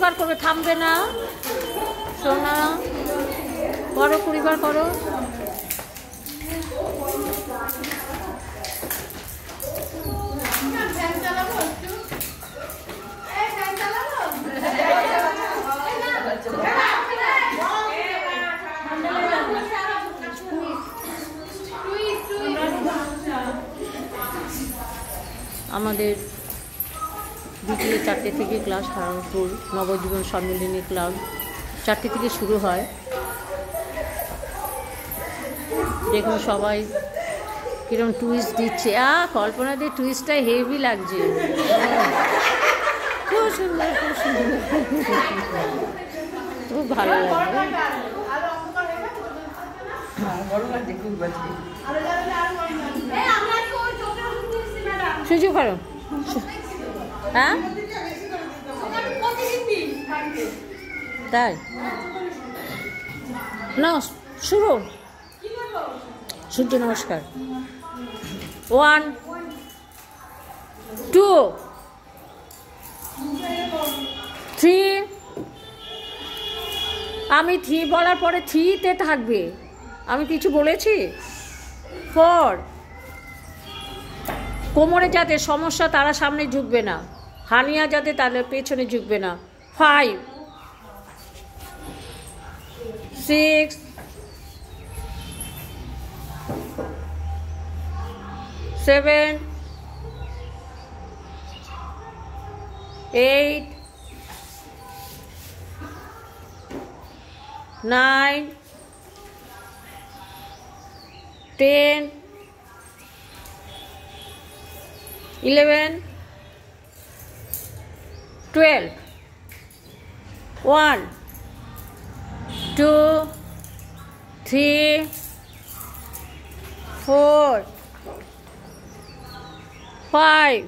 বার করবে, থামবে না সোনা। করো 20 বার করো। আমাদের বিকেলে 4টে থেকে ক্লাস, হারানপুর নবজীবন সম্মিলনী ক্লাব 4টে থেকে শুরু হয়। দেখুন সবাই কিরকম টুইস্ট দিচ্ছে। কল্পনাদের টুইস্টটা হেভি লাগছে, খুব সুন্দর, খুব সুন্দর, খুব ভালো লাগবে। সুযোগ করো। হ্যাঁ তাই না, শুরু। সূর্য নমস্কার। 1 2 3। আমি 3 বলার পরে 3-তে থাকবে। আমি কিছু বলেছি? 4। কোমরে যাতে সমস্যা তারা সামনে ঝুঁকবে না, হানিয়া যাতে তাদের পেছনে ঝুঁকবে না। 5 6 7 8 9 10 11 12 1 2 3 4 5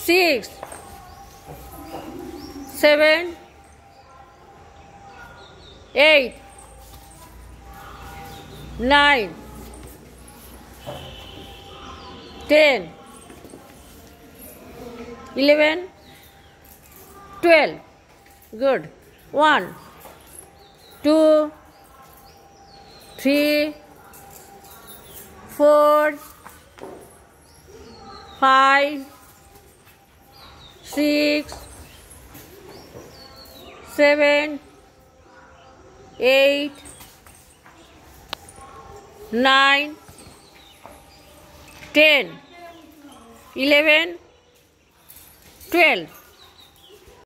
6 7 8 9 10 11 12 Good. 1 2 3 4 5 6 7 8 9 10 11 12